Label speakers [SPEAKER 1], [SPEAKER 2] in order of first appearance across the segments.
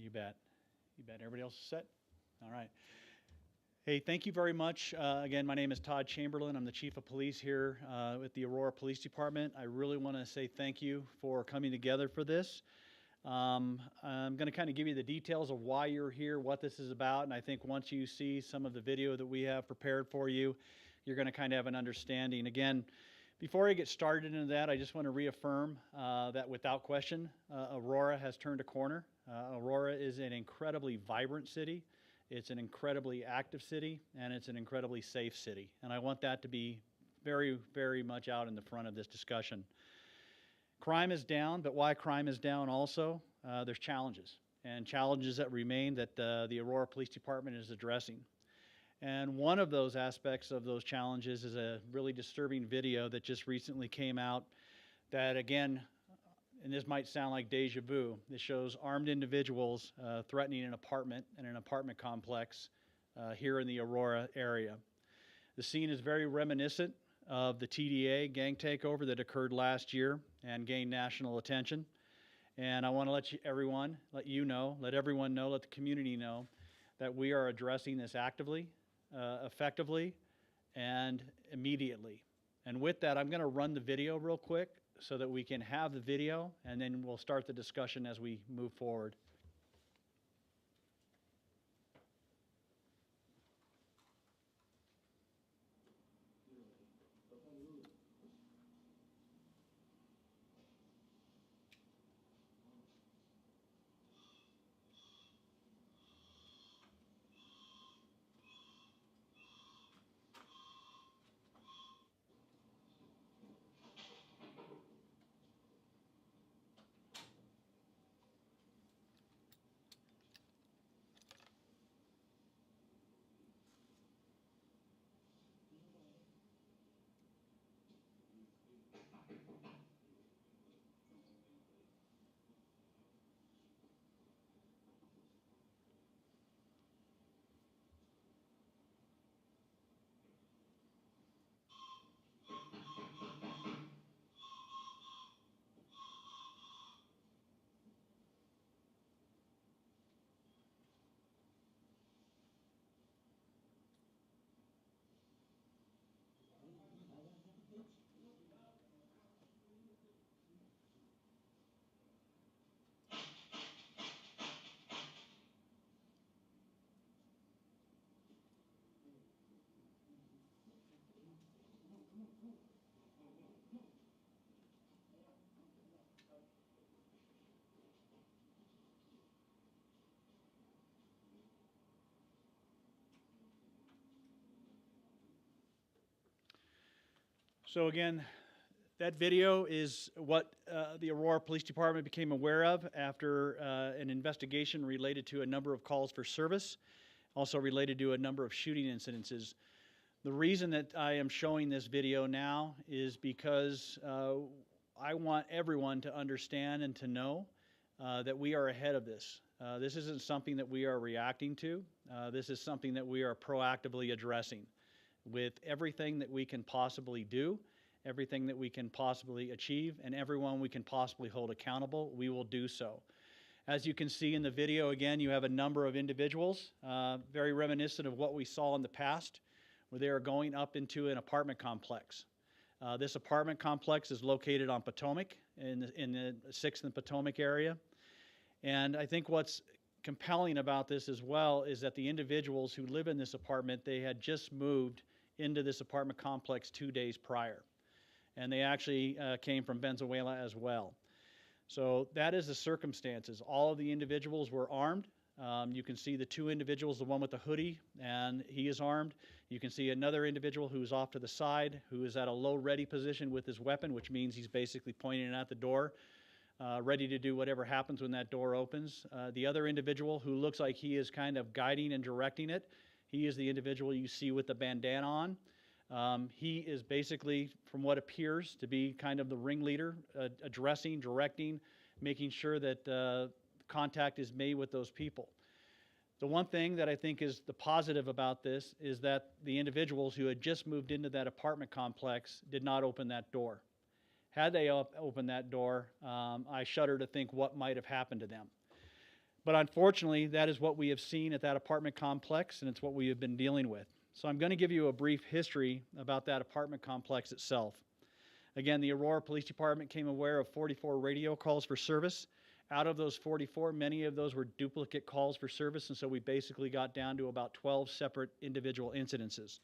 [SPEAKER 1] You bet. You bet. Everybody else is set? All right. Hey, thank you very much. Again, my name is Todd Chamberlain. I'm the Chief of Police here at the Aurora Police Department. I really want to say thank you for coming together for this. I'm going to kind of give you the details of why you're here, what this is about, and I think once you see some of the video that we have prepared for you, you're going to kind of have an understanding. Again, before I get started into that, I just want to reaffirm that without question, Aurora has turned a corner. Aurora is an incredibly vibrant city. It's an incredibly active city, and it's an incredibly safe city. And I want that to be very, very much out in the front of this discussion. Crime is down, but why crime is down also? There's challenges, and challenges that remain that the Aurora Police Department is addressing. And one of those aspects of those challenges is a really disturbing video that just recently came out that, again, and this might sound like deja vu, this shows armed individuals threatening an apartment in an apartment complex here in the Aurora area. The scene is very reminiscent of the TDA gang takeover that occurred last year and gained national attention. And I want to let everyone know, let the community know that we are addressing this actively, effectively, and immediately. And with that, I'm going to run the video real quick so that we can have the video, and then we'll start the discussion as we move forward. So again, that video is what the Aurora Police Department became aware of after an investigation related to a number of calls for service, also related to a number of shooting incidences. The reason that I am showing this video now is because I want everyone to understand and to know that we are ahead of this. This isn't something that we are reacting to. This is something that we are proactively addressing with everything that we can possibly do, everything that we can possibly achieve, and everyone we can possibly hold accountable, we will do so. As you can see in the video, again, you have a number of individuals, very reminiscent of what we saw in the past, where they are going up into an apartment complex. This apartment complex is located on Potomac, in the 6th and Potomac area. And I think what's compelling about this as well is that the individuals who live in this apartment, they had just moved into this apartment complex 2 days prior. And they actually came from Venezuela as well. So that is the circumstances. All of the individuals were armed. You can see the two individuals, the one with the hoodie, and he is armed. You can see another individual who's off to the side, who is at a low ready position with his weapon, which means he's basically pointing it at the door, ready to do whatever happens when that door opens. The other individual, who looks like he is kind of guiding and directing it, he is the individual you see with the bandana on. He is basically, from what appears to be kind of the ringleader, addressing, directing, making sure that contact is made with those people. The one thing that I think is the positive about this is that the individuals who had just moved into that apartment complex did not open that door. Had they opened that door, I shudder to think what might have happened to them. But unfortunately, that is what we have seen at that apartment complex, and it's what we have been dealing with. So I'm going to give you a brief history about that apartment complex itself. Again, the Aurora Police Department became aware of 44 radio calls for service. Out of those 44, many of those were duplicate calls for service, and so we basically got down to about 12 separate individual incidences.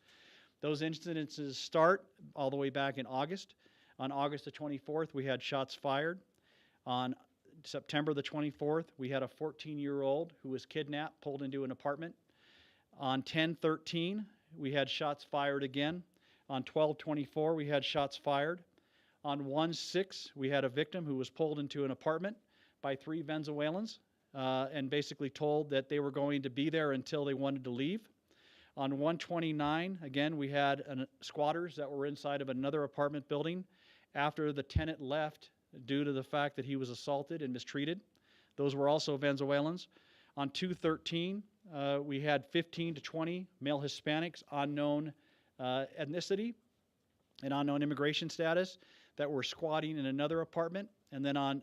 [SPEAKER 1] Those incidences start all the way back in August. On August the 24th, we had shots fired. On September the 24th, we had a 14-year-old who was kidnapped, pulled into an apartment. On 10/13, we had shots fired again. On 12/24, we had shots fired. On 1/6, we had a victim who was pulled into an apartment by 3 Venezuelans and basically told that they were going to be there until they wanted to leave. On 1/29, again, we had squatters that were inside of another apartment building after the tenant left due to the fact that he was assaulted and mistreated. Those were also Venezuelans. On 2/13, we had 15 to 20 male Hispanics, unknown ethnicity and unknown immigration status, that were squatting in another apartment. And then on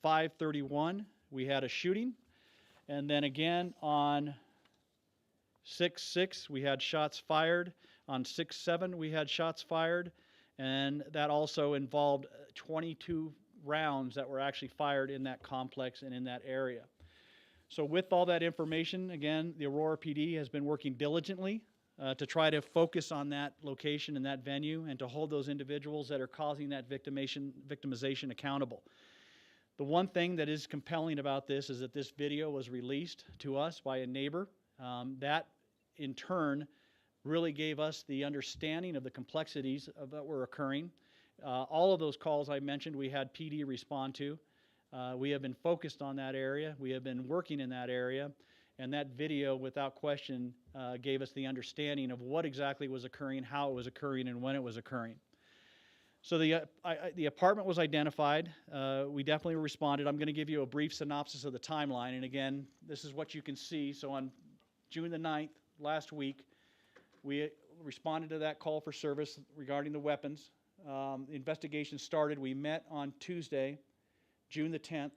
[SPEAKER 1] 5/31, we had a shooting. And then again on 6/6, we had shots fired. On 6/7, we had shots fired. And that also involved 22 rounds that were actually fired in that complex and in that area. So with all that information, again, the Aurora PD has been working diligently to try to focus on that location and that venue and to hold those individuals that are causing that victimization accountable. The one thing that is compelling about this is that this video was released to us by a neighbor. That, in turn, really gave us the understanding of the complexities that were occurring. All of those calls I mentioned, we had PD respond to. We have been focused on that area. We have been working in that area. And that video, without question, gave us the understanding of what exactly was occurring, how it was occurring, and when it was occurring. So the apartment was identified. We definitely responded. I'm going to give you a brief synopsis of the timeline. And again, this is what you can see. So on June the 9th, last week, we responded to that call for service regarding the weapons. The investigation started. We met on Tuesday, June the 10th.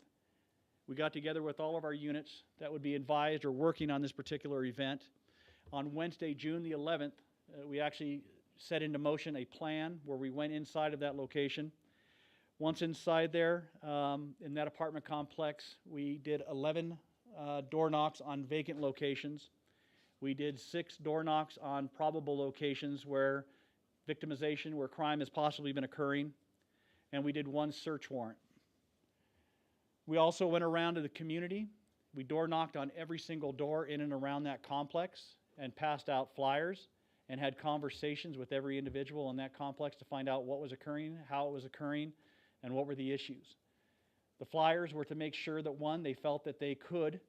[SPEAKER 1] We got together with all of our units that would be advised or working on this particular event. On Wednesday, June the 11th, we actually set into motion a plan where we went inside of that location. Once inside there, in that apartment complex, we did 11 door knocks on vacant locations. We did 6 door knocks on probable locations where victimization, where crime has possibly been occurring. And we did 1 search warrant. We also went around to the community. We door knocked on every single door in and around that complex and passed out flyers and had conversations with every individual in that complex to find out what was occurring, how it was occurring, and what were the issues. The flyers were to make sure that, one, they felt that they could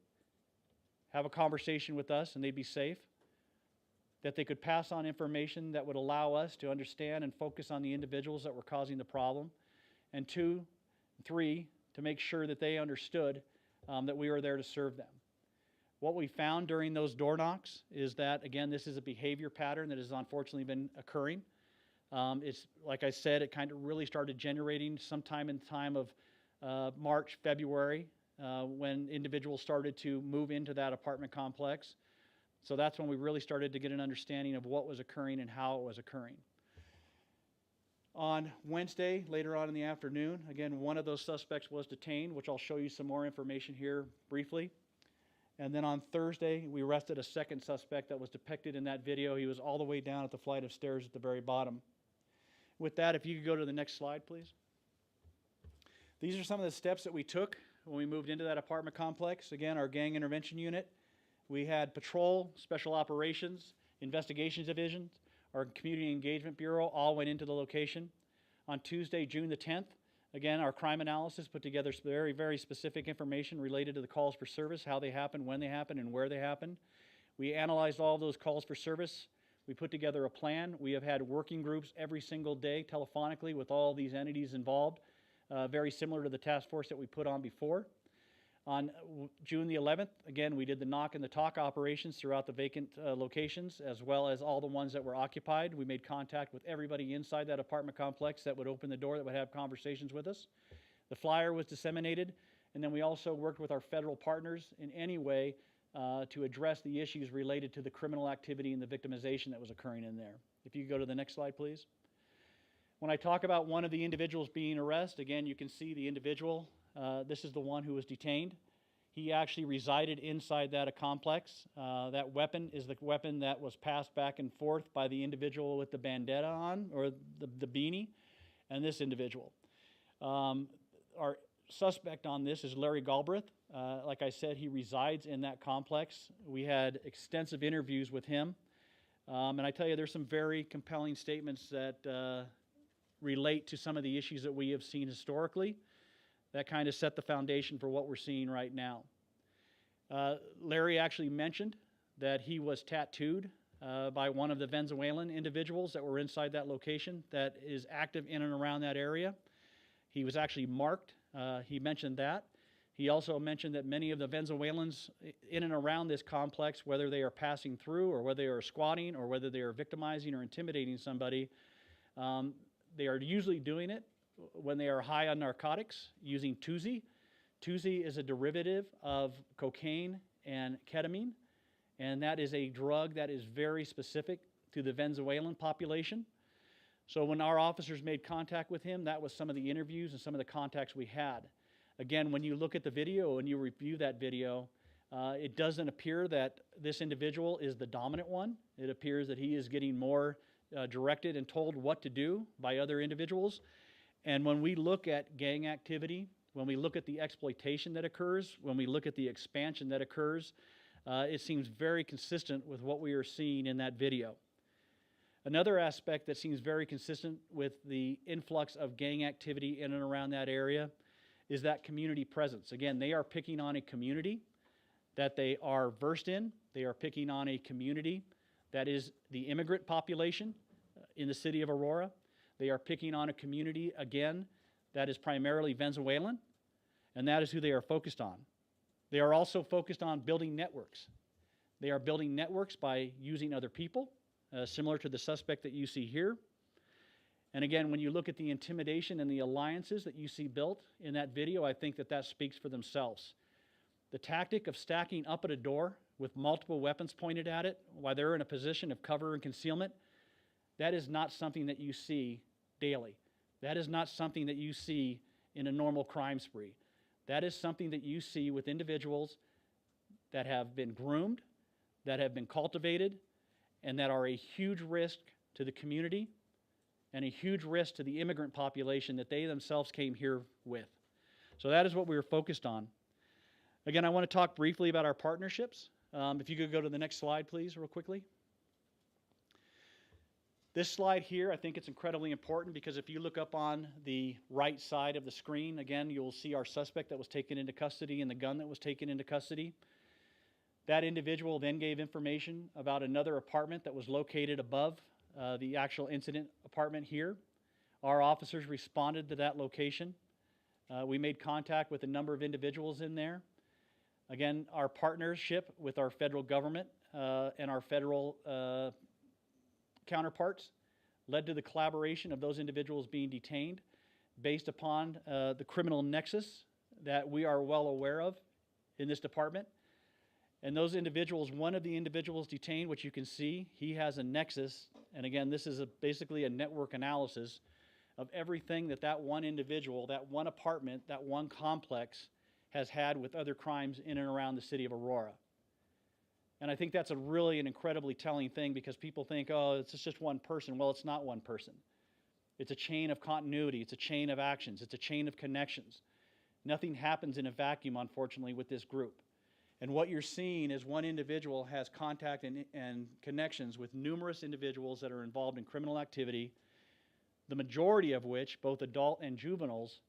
[SPEAKER 1] have a conversation with us and they'd be safe, that they could pass on information that would allow us to understand and focus on the individuals that were causing the problem, and 2, 3, to make sure that they understood that we were there to serve them. What we found during those door knocks is that, again, this is a behavior pattern that has unfortunately been occurring. It's, like I said, it kind of really started generating sometime in the time of March, February, when individuals started to move into that apartment complex. So that's when we really started to get an understanding of what was occurring and how it was occurring. On Wednesday, later on in the afternoon, again, one of those suspects was detained, which I'll show you some more information here briefly. And then on Thursday, we arrested a second suspect that was depicted in that video. He was all the way down at the flight of stairs at the very bottom. With that, if you could go to the next slide, please. These are some of the steps that we took when we moved into that apartment complex. Again, our gang intervention unit. We had patrol, special operations, investigations divisions, our community engagement bureau all went into the location. On Tuesday, June the 10th, again, our crime analysis put together very, very specific information related to the calls for service, how they happened, when they happened, and where they happened. We analyzed all those calls for service. We put together a plan. We have had working groups every single day telephonically with all these entities involved, very similar to the task force that we put on before. On June the 11th, again, we did the knock and the talk operations throughout the vacant locations, as well as all the ones that were occupied. We made contact with everybody inside that apartment complex that would open the door, that would have conversations with us. The flyer was disseminated, And then we also worked with our federal partners in any way to address the issues related to the criminal activity and the victimization that was occurring in there. If you could go to the next slide, please. When I talk about one of the individuals being arrested, again, you can see the individual. This is the one who was detained. He actually resided inside that complex. That weapon is the weapon that was passed back and forth by the individual with the bandana on, or the beanie, and this individual. Our suspect on this is Larry Galbraith. Like I said, he resides in that complex. We had extensive interviews with him. And I tell you, there's some very compelling statements that relate to some of the issues that we have seen historically that kind of set the foundation for what we're seeing right now. Larry actually mentioned that he was tattooed by one of the Venezuelan individuals that were inside that location that is active in and around that area. He was actually marked. He mentioned that. He also mentioned that many of the Venezuelans in and around this complex, whether they are passing through or whether they are squatting or whether they are victimizing or intimidating somebody, they are usually doing it when they are high on narcotics using Tusi. Tusi is a derivative of cocaine and ketamine, and that is a drug that is very specific to the Venezuelan population. So when our officers made contact with him, that was some of the interviews and some of the contacts we had. Again, when you look at the video and you review that video, it doesn't appear that this individual is the dominant one. It appears that he is getting more directed and told what to do by other individuals. And when we look at gang activity, when we look at the exploitation that occurs, when we look at the expansion that occurs, it seems very consistent with what we are seeing in that video. Another aspect that seems very consistent with the influx of gang activity in and around that area is that community presence. Again, they are picking on a community that they are versed in. They are picking on a community that is the immigrant population in the city of Aurora. They are picking on a community, again, that is primarily Venezuelan, and that is who they are focused on. They are also focused on building networks. They are building networks by using other people, similar to the suspect that you see here. And again, when you look at the intimidation and the alliances that you see built in that video, I think that that speaks for themselves. The tactic of stacking up at a door with multiple weapons pointed at it while they're in a position of cover and concealment, that is not something that you see daily. That is not something that you see in a normal crime spree. That is something that you see with individuals that have been groomed, that have been cultivated, and that are a huge risk to the community and a huge risk to the immigrant population that they themselves came here with. So that is what we were focused on. Again, I want to talk briefly about our partnerships. If you could go to the next slide, please, real quickly. This slide here, I think it's incredibly important because if you look up on the right side of the screen, again, you'll see our suspect that was taken into custody and the gun that was taken into custody. That individual then gave information about another apartment that was located above the actual incident apartment here. Our officers responded to that location. We made contact with a number of individuals in there. Again, our partnership with our federal government and our federal counterparts led to the collaboration of those individuals being detained based upon the criminal nexus that we are well aware of in this department. And those individuals, one of the individuals detained, which you can see, he has a nexus. And again, this is basically a network analysis of everything that that one individual, that one apartment, that one complex has had with other crimes in and around the city of Aurora. And I think that's an incredibly telling thing because people think, oh, it's just one person. Well, it's not one person. It's a chain of continuity. It's a chain of actions. It's a chain of connections. Nothing happens in a vacuum, unfortunately, with this group. And what you're seeing is one individual has contact and connections with numerous individuals that are involved in criminal activity, the majority of which, both adult and juveniles,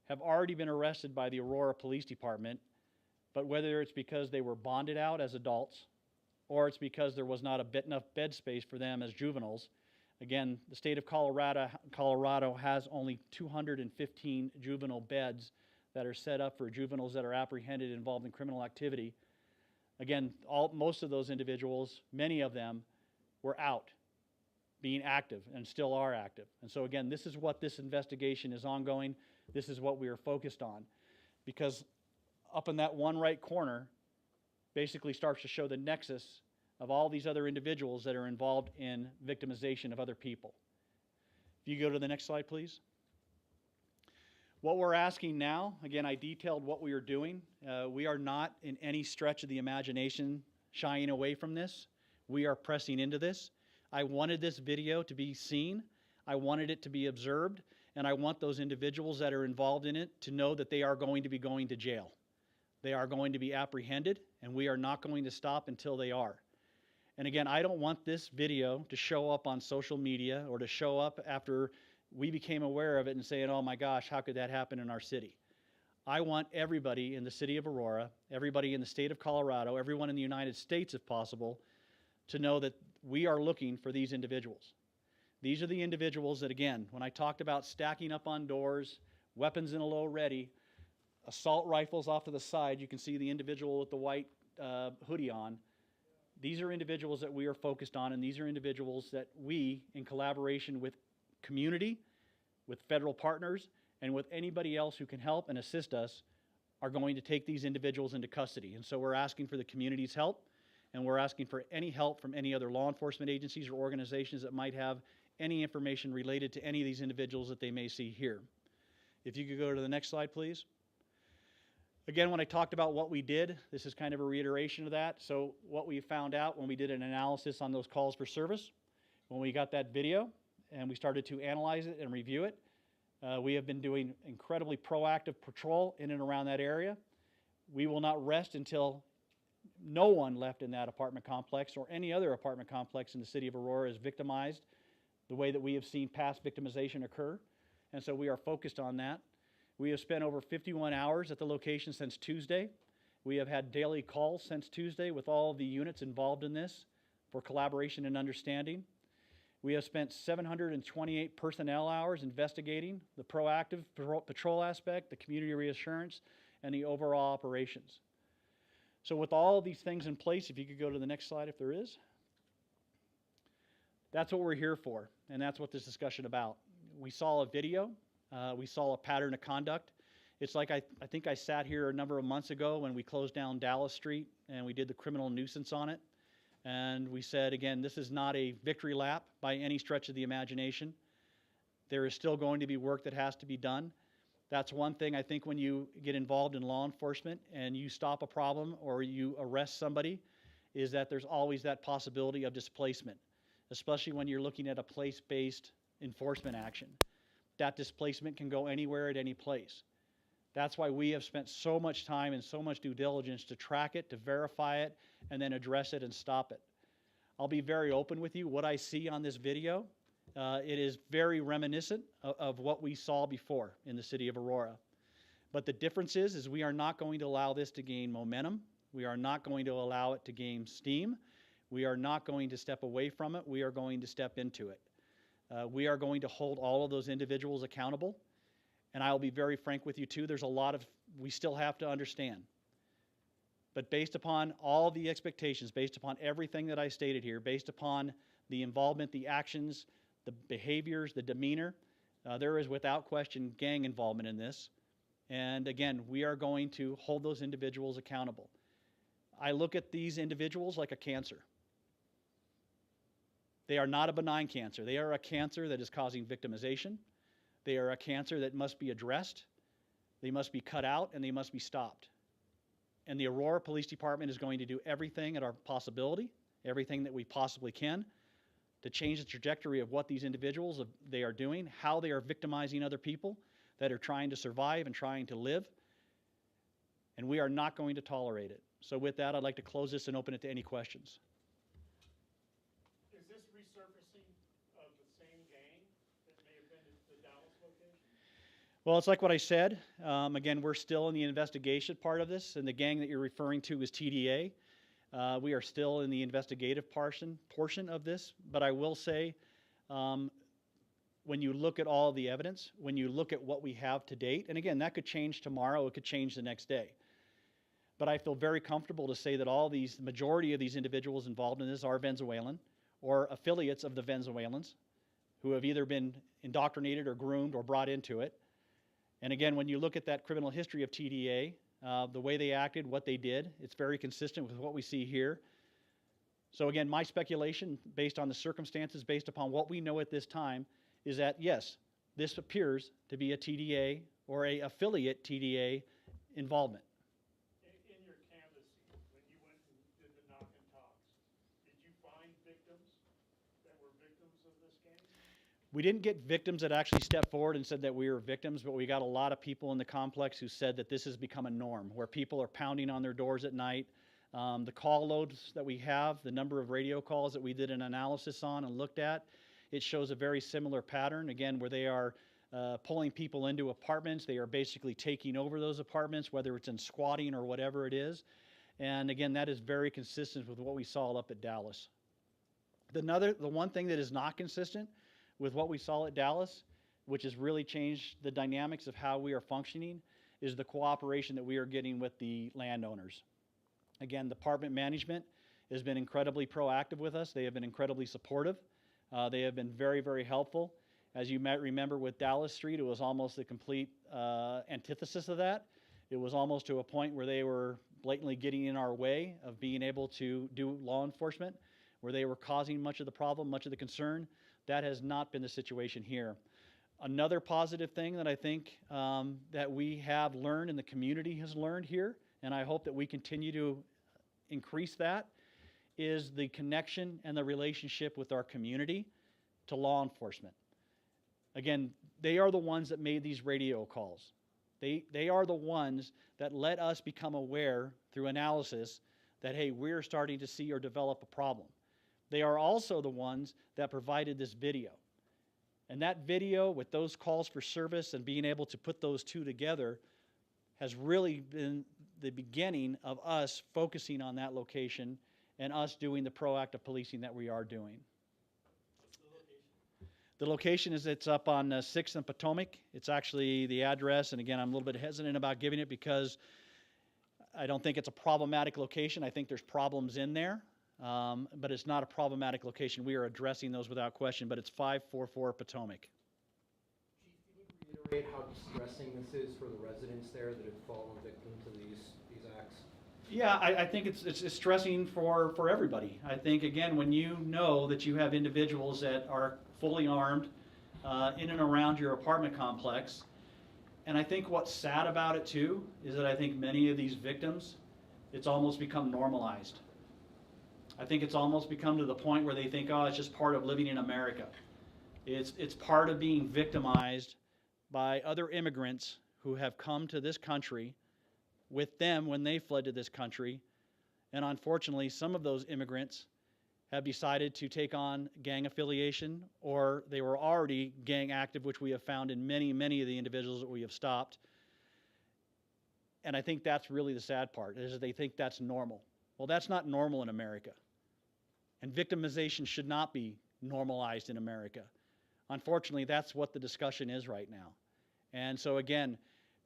[SPEAKER 1] have already been arrested by the Aurora Police Department, but whether it's because they were bonded out as adults or it's because there was not enough bed space for them as juveniles. Again, the state of Colorado has only 215 juvenile beds that are set up for juveniles that are apprehended involved in criminal activity. Again, most of those individuals, many of them, were out, being active, and still are active. And so again, this is what this investigation is ongoing. This is what we are focused on. Because up in that one right corner basically starts to show the nexus of all these other individuals that are involved in victimization of other people. If you go to the next slide, please. What we're asking now, again, I detailed what we are doing. We are not in any stretch of the imagination shying away from this. We are pressing into this. I wanted this video to be seen. I wanted it to be observed. And I want those individuals that are involved in it to know that they are going to be going to jail. They are going to be apprehended, and we are not going to stop until they are. And again, I don't want this video to show up on social media or to show up after we became aware of it and saying, oh my gosh, how could that happen in our city? I want everybody in the city of Aurora, everybody in the state of Colorado, everyone in the United States, if possible, to know that we are looking for these individuals. These are the individuals that, again, when I talked about stacking up on doors, weapons in a low ready, assault rifles off to the side, you can see the individual with the white hoodie on. These are individuals that we are focused on, and these are individuals that we, in collaboration with community, with federal partners, and with anybody else who can help and assist us, are going to take these individuals into custody. And so we're asking for the community's help, and we're asking for any help from any other law enforcement agencies or organizations that might have any information related to any of these individuals that they may see here. If you could go to the next slide, please. Again, when I talked about what we did, this is kind of a reiteration of that. So what we found out when we did an analysis on those calls for service, when we got that video and we started to analyze it and review it, we have been doing incredibly proactive patrol in and around that area. We will not rest until no one left in that apartment complex or any other apartment complex in the city of Aurora is victimized the way that we have seen past victimization occur. And so we are focused on that. We have spent over 51 hours at the location since Tuesday. We have had daily calls since Tuesday with all the units involved in this for collaboration and understanding. We have spent 728 personnel hours investigating the proactive patrol aspect, the community reassurance, and the overall operations. So with all of these things in place, if you could go to the next slide if there is, that's what we're here for, and that's what this discussion about. We saw a video. We saw a pattern of conduct. It's like I think I sat here a number of months ago when we closed down Dallas Street and we did the criminal nuisance on it. And we said, again, this is not a victory lap by any stretch of the imagination. There is still going to be work that has to be done. That's one thing I think when you get involved in law enforcement and you stop a problem or you arrest somebody, is that there's always that possibility of displacement, especially when you're looking at a place-based enforcement action. That displacement can go anywhere at any place. That's why we have spent so much time and so much due diligence to track it, to verify it, and then address it and stop it. I'll be very open with you. What I see on this video, it is very reminiscent of what we saw before in the city of Aurora. But the difference is we are not going to allow this to gain momentum. We are not going to allow it to gain steam. We are not going to step away from it. We are going to step into it. We are going to hold all of those individuals accountable. And I'll be very frank with you too, there's a lot of, we still have to understand. But based upon all the expectations, based upon everything that I stated here, based upon the involvement, the actions, the behaviors, the demeanor, there is without question gang involvement in this. And again, we are going to hold those individuals accountable. I look at these individuals like a cancer. They are not a benign cancer. They are a cancer that is causing victimization. They are a cancer that must be addressed. They must be cut out and they must be stopped. And the Aurora Police Department is going to do everything at our possibility, everything that we possibly can, to change the trajectory of what these individuals they are doing, how they are victimizing other people that are trying to survive and trying to live. And we are not going to tolerate it. So with that, I'd like to close this and open it to any questions.
[SPEAKER 2] Is this resurfacing of the same gang that may have been at the Dallas location?
[SPEAKER 1] Well, it's like what I said. Again, we're still in the investigation part of this, and the gang that you're referring to is TDA. We are still in the investigative portion of this, but I will say, when you look at all the evidence, when you look at what we have to date, and again, that could change tomorrow, it could change the next day. But I feel very comfortable to say that the majority of these individuals involved in this are Venezuelan or affiliates of the Venezuelans who have either been indoctrinated or groomed or brought into it. And again, when you look at that criminal history of TDA, the way they acted, what they did. It's very consistent with what we see here. So again, my speculation, based on the circumstances, based upon what we know at this time, is that yes, this appears to be a TDA or a affiliate TDA involvement.
[SPEAKER 2] In your canvassing, when you went and did the knock and talks, did you find victims that were victims of this gang?
[SPEAKER 1] We didn't get victims that actually stepped forward and said that we were victims, but we got a lot of people in the complex who said that this has become a norm, where people are pounding on their doors at night. The call loads that we have, the number of radio calls that we did an analysis on and looked at, it shows a very similar pattern, again, where they are pulling people into apartments. They are basically taking over those apartments, whether it's in squatting or whatever it is. And again, that is very consistent with what we saw up at Dallas. The one thing that is not consistent with what we saw at Dallas, which has really changed the dynamics of how we are functioning, is the cooperation that we are getting with the landowners. Again, the department management has been incredibly proactive with us. They have been incredibly supportive. They have been very, very helpful. As you might remember with Dallas Street, it was almost the complete antithesis of that. It was almost to a point where they were blatantly getting in our way of being able to do law enforcement, where they were causing much of the problem, much of the concern. That has not been the situation here. Another positive thing that I think that we have learned and the community has learned here, and I hope that we continue to increase that, is the connection and the relationship with our community to law enforcement. Again, they are the ones that made these radio calls. They are the ones that let us become aware through analysis that, hey, we're starting to see or develop a problem. They are also the ones that provided this video. And that video with those calls for service and being able to put those two together has really been the beginning of us focusing on that location and us doing the proactive policing that we are doing.
[SPEAKER 3] What's the location?
[SPEAKER 1] The location is, it's up on 6th and Potomac. It's actually the address, and again, I'm a little bit hesitant about giving it because I don't think it's a problematic location. I think there's problems in there, but it's not a problematic location. We are addressing those without question, but it's 544 Potomac.
[SPEAKER 3] Chief, can you reiterate how distressing this is for the residents there that have fallen victim to these acts?
[SPEAKER 1] Yeah, I think it's stressing for everybody. I think, again, when you know that you have individuals that are fully armed in and around your apartment complex, and I think what's sad about it too is that I think many of these victims, it's almost become normalized. I think it's almost become to the point where they think, oh, it's just part of living in America. It's part of being victimized by other immigrants who have come to this country with them when they fled to this country. And unfortunately, some of those immigrants have decided to take on gang affiliation, or they were already gang active, which we have found in many, many of the individuals that we have stopped. And I think that's really the sad part, is that they think that's normal. Well, that's not normal in America. And victimization should not be normalized in America. Unfortunately, that's what the discussion is right now. And so again,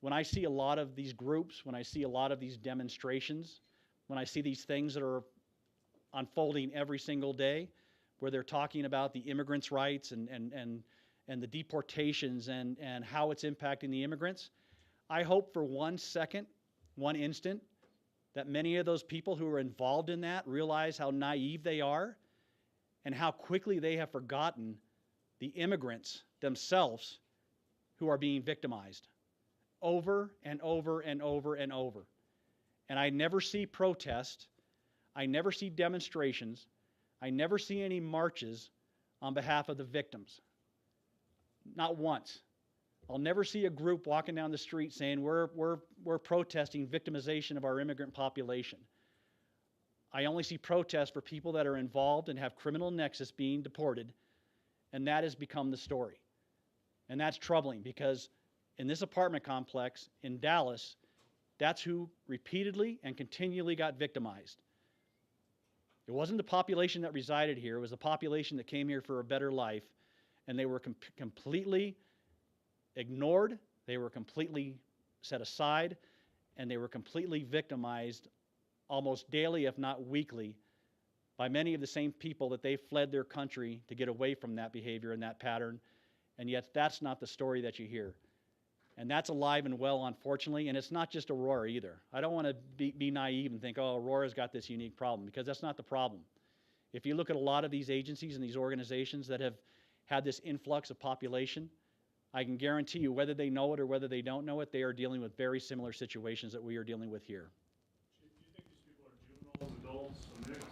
[SPEAKER 1] when I see a lot of these groups, when I see a lot of these demonstrations, when I see these things that are unfolding every single day, where they're talking about the immigrants' rights and the deportations and how it's impacting the immigrants, I hope for 1 second, 1 instant, that many of those people who are involved in that realize how naive they are and how quickly they have forgotten the immigrants themselves who are being victimized over and over and over and over. And I never see protest, I never see demonstrations, I never see any marches on behalf of the victims. Not once. I'll never see a group walking down the street saying we're protesting victimization of our immigrant population. I only see protests for people that are involved and have criminal nexus being deported, and that has become the story. And that's troubling because in this apartment complex in Dallas, that's who repeatedly and continually got victimized. It wasn't the population that resided here, it was the population that came here for a better life, and they were completely ignored, they were completely set aside, and they were completely victimized almost daily, if not weekly, by many of the same people that they fled their country to get away from that behavior and that pattern, and yet that's not the story that you hear. And that's alive and well, unfortunately, and it's not just Aurora either. I don't want to be naive and think, oh, Aurora's got this unique problem, because that's not the problem. If you look at a lot of these agencies and these organizations that have had this influx of population, I can guarantee you, whether they know it or whether they don't know it, they are dealing with very similar situations that we are dealing with here.
[SPEAKER 2] Do you think these people are juveniles, adults, a mix?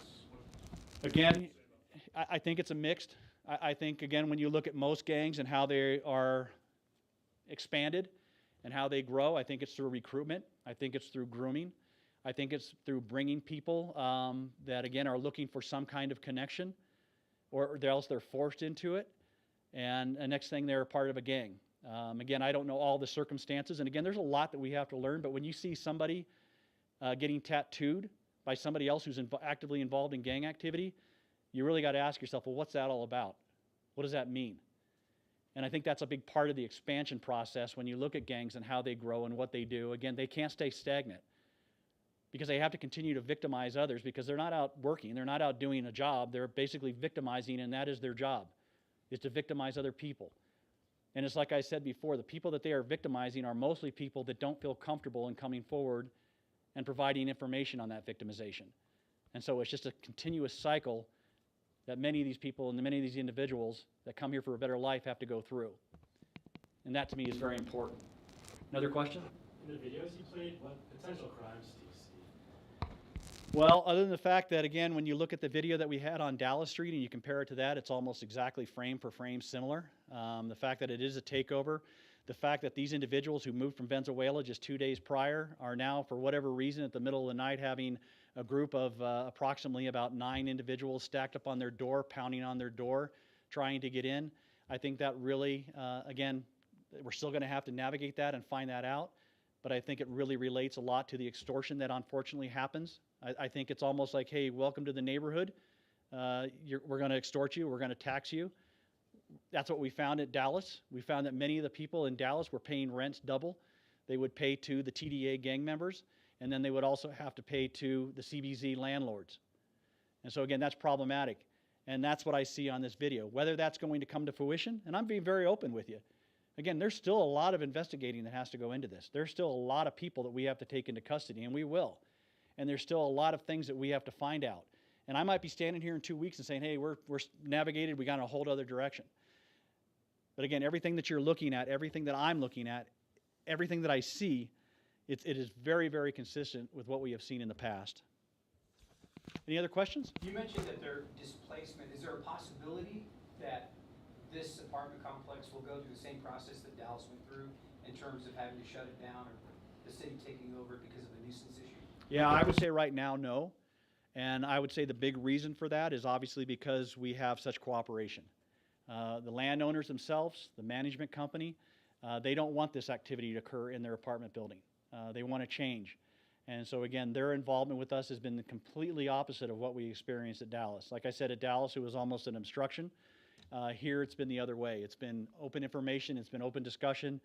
[SPEAKER 1] Again, I think it's a mixed. I think, again, when you look at most gangs and how they are expanded and how they grow, I think it's through recruitment. I think it's through grooming. I think it's through bringing people that, again, are looking for some kind of connection, or else they're forced into it. And the next thing, they're a part of a gang. Again, I don't know all the circumstances. And again, there's a lot that we have to learn. But when you see somebody getting tattooed by somebody else who's actively involved in gang activity, you really got to ask yourself, well, what's that all about? What does that mean? And I think that's a big part of the expansion process when you look at gangs and how they grow and what they do. Again, they can't stay stagnant because they have to continue to victimize others, because they're not out working. They're not out doing a job. They're basically victimizing, and that is their job, is to victimize other people. And it's like I said before, the people that they are victimizing are mostly people that don't feel comfortable in coming forward and providing information on that victimization. And so it's just a continuous cycle that many of these people and many of these individuals that come here for a better life have to go through. And that, to me, is very important. Another question?
[SPEAKER 4] In the videos you played, what potential crimes do you see?
[SPEAKER 1] Well, other than the fact that, again, when you look at the video that we had on Dallas Street and you compare it to that, it's almost exactly frame for frame similar. The fact that it is a takeover, the fact that these individuals who moved from Venezuela just 2 days prior are now, for whatever reason, at the middle of the night having a group of approximately about 9 individuals stacked up on their door, pounding on their door, trying to get in. I think that really, again, we're still going to have to navigate that and find that out. But I think it really relates a lot to the extortion that unfortunately happens. I think it's almost like, hey, welcome to the neighborhood. We're going to extort you. We're going to tax you. That's what we found at Dallas. We found that many of the people in Dallas were paying rents double. They would pay to the TDA gang members, and then they would also have to pay to the CBZ landlords. And so, again, that's problematic. And that's what I see on this video. Whether that's going to come to fruition, and I'm being very open with you. Again, there's still a lot of investigating that has to go into this. There's still a lot of people that we have to take into custody, and we will. And there's still a lot of things that we have to find out. And I might be standing here in 2 weeks and saying, hey, we're navigated, we got in a whole other direction. But again, everything that you're looking at, everything that I'm looking at, everything that I see, it is very, very consistent with what we have seen in the past. Any other questions?
[SPEAKER 3] You mentioned that their displacement. Is there a possibility that this apartment complex will go through the same process that Dallas went through in terms of having to shut it down, or the city taking over because of a nuisance issue?
[SPEAKER 1] Yeah, I would say right now, no. And I would say the big reason for that is obviously because we have such cooperation. The landowners themselves, the management company, they don't want this activity to occur in their apartment building. They want to change. And so, again, their involvement with us has been the completely opposite of what we experienced at Dallas. Like I said, at Dallas, it was almost an obstruction. Here, it's been the other way. It's been open information. It's been open discussion.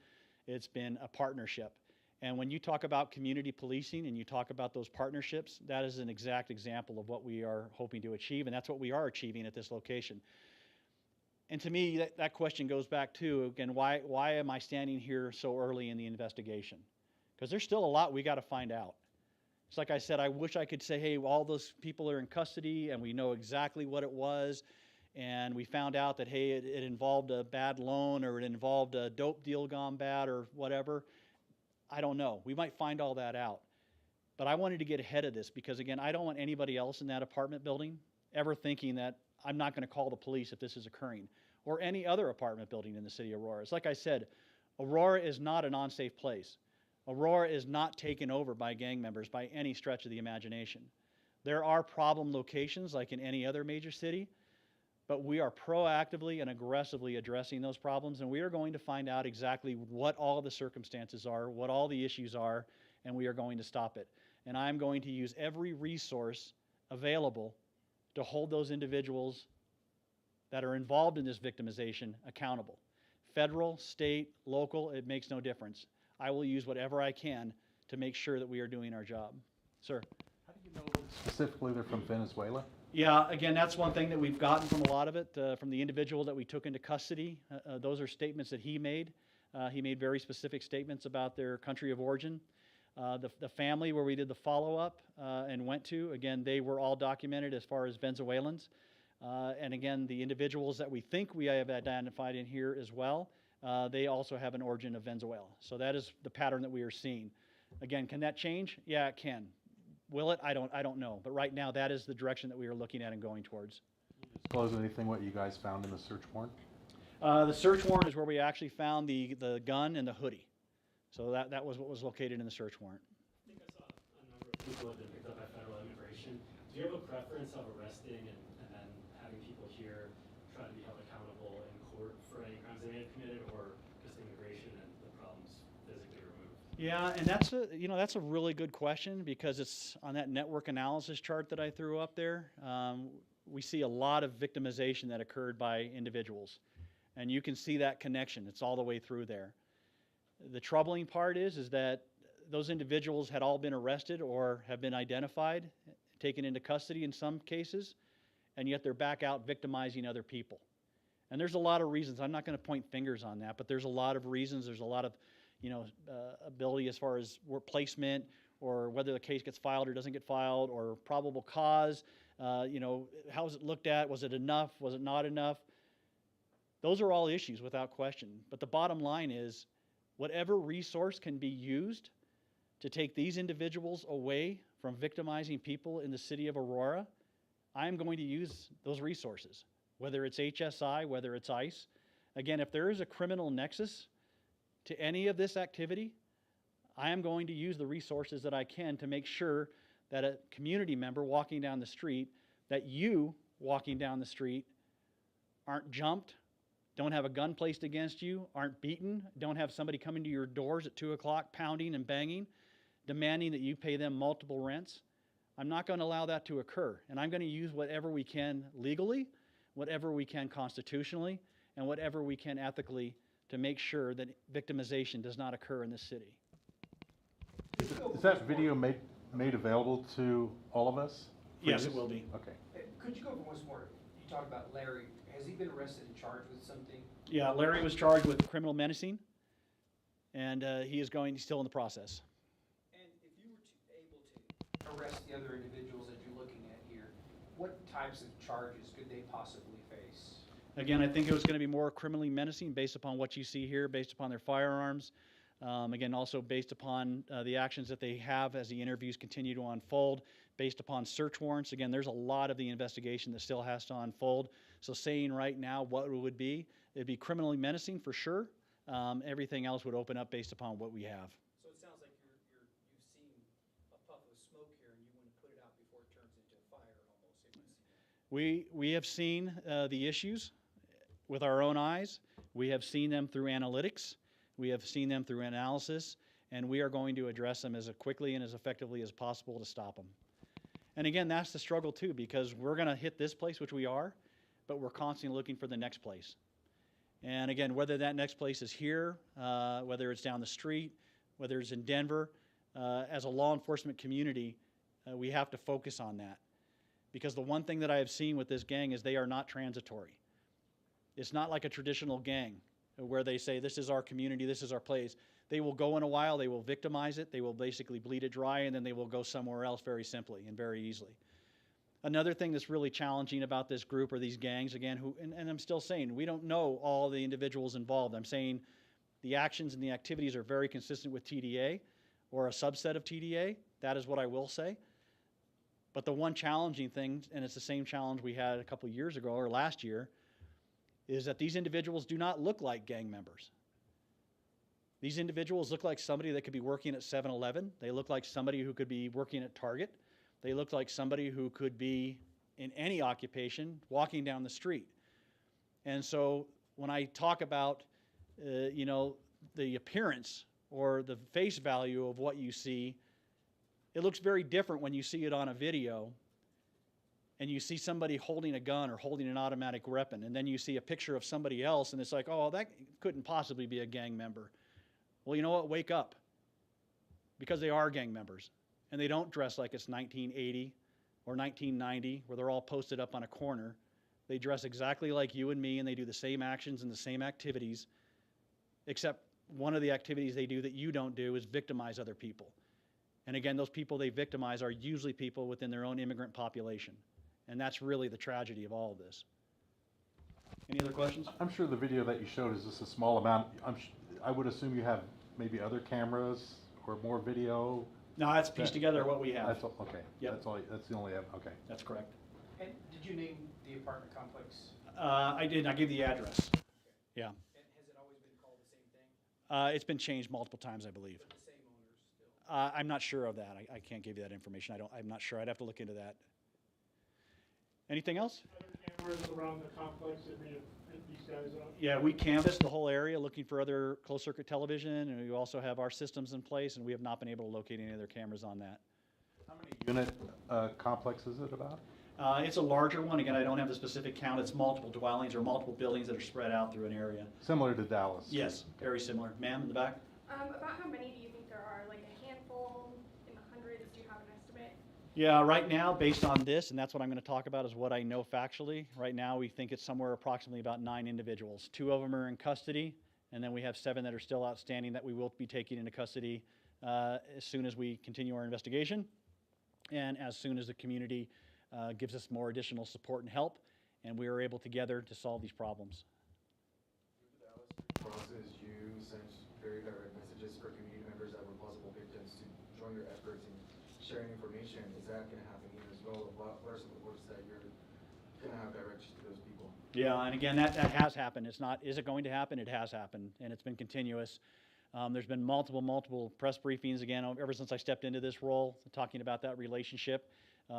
[SPEAKER 1] It's been a partnership. And when you talk about community policing and you talk about those partnerships, that is an exact example of what we are hoping to achieve, and that's what we are achieving at this location. And to me, that question goes back to, again, why am I standing here so early in the investigation? Because there's still a lot we got to find out. It's like I said, I wish I could say, hey, all those people are in custody and we know exactly what it was, and we found out that, hey, it involved a bad loan, or it involved a dope deal gone bad, or whatever. I don't know. We might find all that out. But I wanted to get ahead of this because, again, I don't want anybody else in that apartment building ever thinking that I'm not going to call the police if this is occurring, or any other apartment building in the city of Aurora. It's like I said, Aurora is not an unsafe place. Aurora is not taken over by gang members by any stretch of the imagination. There are problem locations like in any other major city, but we are proactively and aggressively addressing those problems, and we are going to find out exactly what all the circumstances are, what all the issues are, and we are going to stop it. And I'm going to use every resource available to hold those individuals that are involved in this victimization accountable. Federal, state, local, it makes no difference. I will use whatever I can to make sure that we are doing our job. Sir?
[SPEAKER 5] How do you know specifically they're from Venezuela?
[SPEAKER 1] Yeah, again, that's one thing that we've gotten from a lot of it, from the individual that we took into custody. Those are statements that he made. He made very specific statements about their country of origin. The family where we did the follow-up and went to, again, they were all documented as far as Venezuelans. And again, the individuals that we think we have identified in here as well, they also have an origin of Venezuela. So that is the pattern that we are seeing. Again, can that change? Yeah, it can. Will it? I don't know. But right now, that is the direction that we are looking at and going towards.
[SPEAKER 5] Disclose anything what you guys found in the search warrant?
[SPEAKER 1] The search warrant is where we actually found the gun and the hoodie. So that was what was located in the search warrant.
[SPEAKER 4] I think I saw a number of people have been picked up by federal immigration. Do you have a preference of arresting and then having people here try to be held accountable in court for any crimes they may have committed, or just immigration and the problems physically removed?
[SPEAKER 1] Yeah, and that's a really good question, because it's on that network analysis chart that I threw up there. We see a lot of victimization that occurred by individuals, and you can see that connection. It's all the way through there. The troubling part is that those individuals had all been arrested or have been identified, taken into custody in some cases, and yet they're back out victimizing other people. And there's a lot of reasons. I'm not going to point fingers on that, but there's a lot of reasons. There's a lot of, ability as far as work placement, or whether the case gets filed or doesn't get filed, or probable cause. How was it looked at? Was it enough? Was it not enough? Those are all issues without question. But the bottom line is, whatever resource can be used to take these individuals away from victimizing people in the city of Aurora, I am going to use those resources, whether it's HSI, whether it's ICE. Again, if there is a criminal nexus to any of this activity, I am going to use the resources that I can to make sure that a community member walking down the street, that you walking down the street, aren't jumped, don't have a gun placed against you, aren't beaten, don't have somebody coming to your doors at 2 o'clock pounding and banging, demanding that you pay them multiple rents. I'm not going to allow that to occur. And I'm going to use whatever we can legally, whatever we can constitutionally, and whatever we can ethically to make sure that victimization does not occur in this city.
[SPEAKER 5] Is that video made available to all of us?
[SPEAKER 1] Yes, it will be.
[SPEAKER 5] Okay.
[SPEAKER 3] Could you go over once more? You talked about Larry. Has he been arrested and charged with something?
[SPEAKER 1] Yeah, Larry was charged with criminal menacing, and he's still in the process.
[SPEAKER 3] And if you were able to arrest the other individuals that you're looking at here, what types of charges could they possibly face?
[SPEAKER 1] Again, I think it was going to be more criminally menacing based upon what you see here, based upon their firearms. Again, also based upon the actions that they have as the interviews continue to unfold, based upon search warrants. Again, there's a lot of the investigation that still has to unfold. So saying right now what it would be, it'd be criminally menacing for sure. Everything else would open up based upon what we have.
[SPEAKER 3] So it sounds like you've seen a puff of smoke here and you want to put it out before it turns into a fire almost.
[SPEAKER 1] We have seen the issues with our own eyes. We have seen them through analytics. We have seen them through analysis, and we are going to address them as quickly and as effectively as possible to stop them. And again, that's the struggle too, because we're going to hit this place, which we are, but we're constantly looking for the next place. And again, whether that next place is here, whether it's down the street, whether it's in Denver, as a law enforcement community, we have to focus on that. Because the one thing that I have seen with this gang is they are not transitory. It's not like a traditional gang where they say, this is our community, this is our place. They will go in a while, they will victimize it, they will basically bleed it dry, and then they will go somewhere else very simply and very easily. Another thing that's really challenging about this group or these gangs, again, and I'm still saying, we don't know all the individuals involved. I'm saying the actions and the activities are very consistent with TDA or a subset of TDA. That is what I will say. But the one challenging thing, and it's the same challenge we had a couple years ago or last year, is that these individuals do not look like gang members. These individuals look like somebody that could be working at 7-Eleven. They look like somebody who could be working at Target. They look like somebody who could be in any occupation walking down the street. And so when I talk about, the appearance or the face value of what you see, it looks very different when you see it on a video and you see somebody holding a gun or holding an automatic weapon, and then you see a picture of somebody else, and it's like, oh, that couldn't possibly be a gang member. Well, you know what? Wake up. Because they are gang members, and they don't dress like it's 1980 or 1990, where they're all posted up on a corner. They dress exactly like you and me, and they do the same actions and the same activities, except one of the activities they do that you don't do is victimize other people. And again, those people they victimize are usually people within their own immigrant population. And that's really the tragedy of all of this. Any other questions?
[SPEAKER 5] I'm sure the video that you showed is just a small amount. I would assume you have maybe other cameras or more video.
[SPEAKER 1] No, that's pieced together what we have.
[SPEAKER 5] That's all, okay.
[SPEAKER 1] Yep.
[SPEAKER 5] That's all. That's the only. Okay.
[SPEAKER 1] That's correct.
[SPEAKER 3] And did you name the apartment complex?
[SPEAKER 1] I did. I gave the address. Yeah.
[SPEAKER 3] And has it always been called the same thing?
[SPEAKER 1] It's been changed multiple times, I believe.
[SPEAKER 3] With the same owners still?
[SPEAKER 1] I'm not sure of that. I can't give you that information. I'm not sure. I'd have to look into that. Anything else?
[SPEAKER 2] Other cameras around the complex that may have picked these guys up?
[SPEAKER 1] Yeah, we canvassed the whole area looking for other closed circuit television, and we also have our systems in place, and we have not been able to locate any other cameras on that.
[SPEAKER 5] How many unit complex is it about?
[SPEAKER 1] It's a larger one. Again, I don't have the specific count. It's multiple dwellings or multiple buildings that are spread out through an area.
[SPEAKER 5] Similar to Dallas.
[SPEAKER 1] Yes, very similar. Ma'am, in the back?
[SPEAKER 6] About how many do you think there are? Like a handful, in the hundreds? Do you have an estimate?
[SPEAKER 1] Yeah, right now, based on this, and that's what I'm going to talk about, is what I know factually. Right now, we think it's somewhere approximately about 9 individuals. 2 of them are in custody, and then we have 7 that are still outstanding that we will be taking into custody as soon as we continue our investigation, and as soon as the community gives us more additional support and help, and we are able together to solve these problems.
[SPEAKER 7] Through the Dallas process, you sent very direct messages for community members that were possible victims to join your efforts in sharing information. Is that going to happen here as well? What are some of the works that you're going to have directions to those people?
[SPEAKER 1] Yeah, and again, that has happened. It's not, is it going to happen? It has happened, and it's been continuous. There's been multiple press briefings, again, ever since I stepped into this role, talking about that relationship,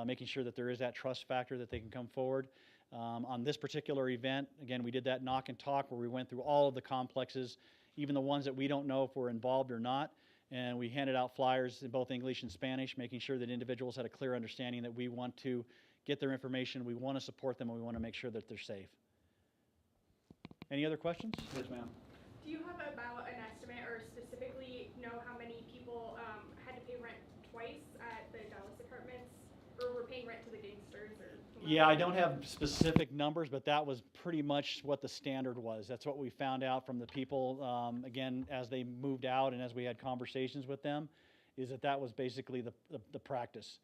[SPEAKER 1] making sure that there is that trust factor that they can come forward. On this particular event, again, we did that knock and talk where we went through all of the complexes, even the ones that we don't know if we're involved or not, and we handed out flyers in both English and Spanish, making sure that individuals had a clear understanding that we want to get their information, we want to support them, and we want to make sure that they're safe. Any other questions? Yes, ma'am.
[SPEAKER 6] Do you have about an estimate or specifically know how many people had to pay rent twice at the Dallas apartments, or were paying rent to the gangsters? Or
[SPEAKER 1] Yeah, I don't have specific numbers, but that was pretty much what the standard was. That's what we found out from the people, again, as they moved out and as we had conversations with them, is that was basically the practice.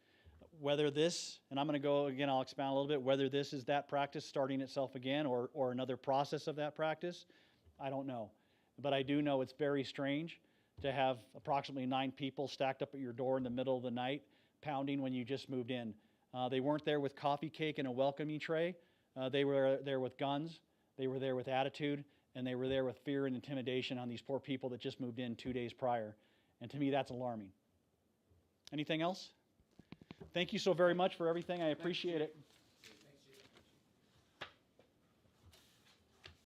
[SPEAKER 1] Whether this, and I'm going to go again, I'll expound a little bit, whether this is that practice starting itself again or another process of that practice, I don't know. But I do know it's very strange to have approximately 9 people stacked up at your door in the middle of the night, pounding when you just moved in. They weren't there with coffee cake and a welcoming tray. They were there with guns. They were there with attitude, and they were there with fear and intimidation on these poor people that just moved in 2 days prior. And to me, that's alarming. Anything else? Thank you so very much for everything. I appreciate it.